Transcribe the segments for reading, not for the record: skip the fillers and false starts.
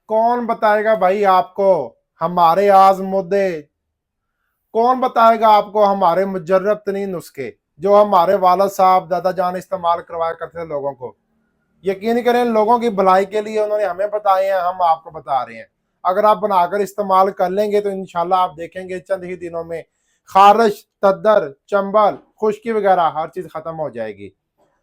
कौन बताएगा भाई आपको हमारे आजमुद्दे, कौन बताएगा आपको हमारे मुजर्रब तरीन नुस्खे जो हमारे वालिद साहब दादा जान इस्तेमाल करवाया करते थे लोगों को। यकीन करें, लोगों की भलाई के लिए उन्होंने हमें बताए हैं, हम आपको बता रहे हैं। अगर आप बनाकर इस्तेमाल कर लेंगे तो इंशाल्लाह आप देखेंगे चंद ही दिनों में खारिश, तद्दर, चंबल, खुश्की वगैरह हर चीज खत्म हो जाएगी।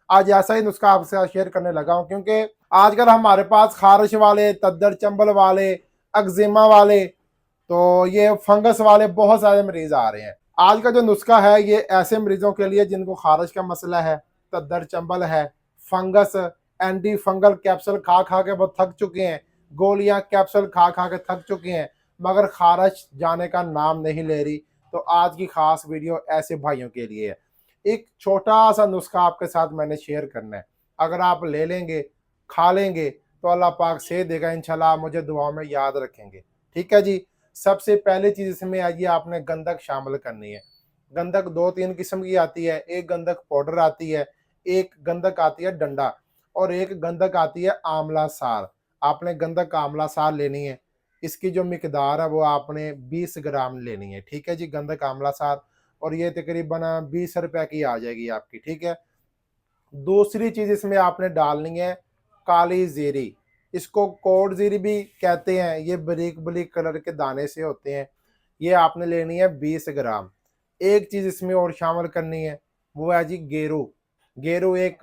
आज ऐसा ही नुस्खा आपसे शेयर करने लगा हूं, क्योंकि आजकल हमारे पास खारिश वाले, तद्दर चंबल वाले, अगजिमा वाले, तो ये फंगस वाले बहुत सारे मरीज आ रहे हैं। आज का जो नुस्खा है ये ऐसे मरीजों के लिए जिनको खारिश का मसला है, तद्दर चंबल है, फंगस, एंटी फंगल कैप्सूल खा खा के वो थक चुके हैं, गोलियां कैप्सूल खा खा के थक चुके हैं, मगर खारिश जाने का नाम नहीं ले रही। तो आज की खास वीडियो ऐसे भाइयों के लिए है। एक छोटा सा नुस्खा आपके साथ मैंने शेयर करना है। अगर आप ले लेंगे, खा लेंगे तो अल्लाह पाक से देगा, इंशाल्लाह आप मुझे दुआ में याद रखेंगे। ठीक है जी। सबसे पहली चीज इसमें आइए, आपने गंधक शामिल करनी है। गंधक दो तीन किस्म की आती है, एक गंधक पाउडर आती है, एक गंधक आती है डंडा, और एक गंधक आती है आंवला सार। आपने गंधक आंवला सार लेनी है। इसकी जो मिकदार है वो आपने 20 ग्राम लेनी है। ठीक है जी, गंधक आंवला सार, और ये तकरीबन 20 रुपए की आ जाएगी आपकी। ठीक है। दूसरी चीज इसमें आपने डालनी है काली जीरी। इसको कोड जीरी भी कहते हैं। ये बारीक बारीक कलर के दाने से होते हैं। ये आपने लेनी है 20 ग्राम। एक चीज इसमें और शामिल करनी है, वो है जी गेरू। गेरू एक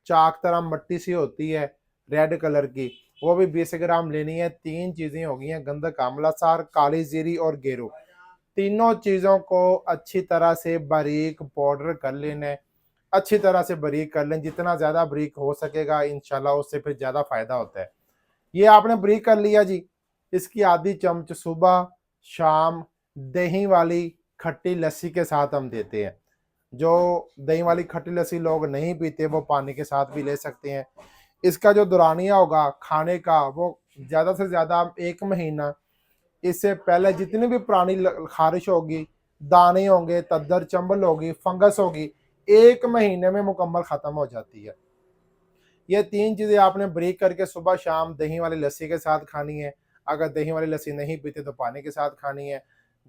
चाक तरह मट्टी सी होती है रेड कलर की, वो भी 20 ग्राम लेनी है। तीन चीजें हो गई हैं, गंधक आंवला सार, काली जीरी और गेरू। तीनों चीजों को अच्छी तरह से बारीक पाउडर कर लेना है। अच्छी तरह से बारीक कर लें, जितना ज़्यादा बारीक हो सकेगा इंशाल्लाह उससे फिर ज़्यादा फ़ायदा होता है। ये आपने बारीक कर लिया जी। इसकी आधी चम्मच सुबह शाम दही वाली खट्टी लस्सी के साथ हम देते हैं। जो दही वाली खट्टी लस्सी लोग नहीं पीते वो पानी के साथ भी ले सकते हैं। इसका जो दौरानिया होगा खाने का, वो ज़्यादा से ज़्यादा 1 महीना, इससे पहले जितनी भी पुरानी खारिश होगी, दाने होंगे, तद्दर चंबल होगी, फंगस होगी, 1 महीने में मुकम्मल ख़त्म हो जाती है। ये तीन चीज़ें आपने ब्रेक करके सुबह शाम दही वाली लस्सी के साथ खानी है। अगर दही वाली लस्सी नहीं पीते तो पानी के साथ खानी है।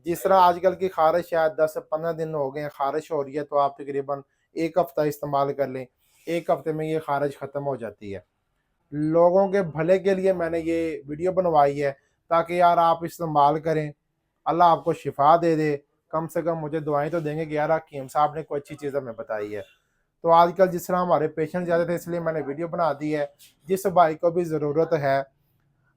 जिस तरह आजकल की खारिश शायद 10 से 15 दिन हो गए हैं खारिश हो रही है, तो आप तकरीबन 1 हफ्ता इस्तेमाल कर लें, 1 हफ्ते में ये खारिश ख़त्म हो जाती है। लोगों के भले के लिए मैंने ये वीडियो बनवाई है, ताकि यार आप इस्तेमाल करें, अल्लाह आपको शिफा दे दे। कम से कम मुझे दुआएं तो देंगे कि यार हकीम साहब ने कोई अच्छी चीज़ हमें बताई है। तो आजकल जिस तरह हमारे पेशेंट ज़्यादा थे इसलिए मैंने वीडियो बना दी है। जिस भाई को भी ज़रूरत है,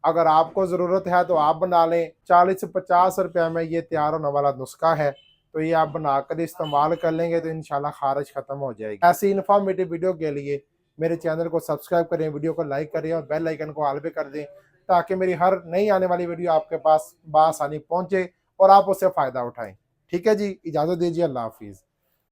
अगर आपको ज़रूरत है तो आप बना लें। 40 से 50 रुपये में ये तैयार होने वाला नुस्खा है। तो ये आप बनाकर इस्तेमाल कर लेंगे तो इंशाल्लाह खारिश ख़त्म हो जाएगी। ऐसी इन्फॉर्मेटिव वीडियो के लिए मेरे चैनल को सब्सक्राइब करें, वीडियो को लाइक करें और बेल आइकन को ऑल पे कर दें, ताकि मेरी हर नई आने वाली वीडियो आपके पास बआसानी पहुँचे और आप उससे फ़ायदा उठाएँ। ठीक है जी, इजाज़त दीजिए। अल्लाह हाफ़िज़।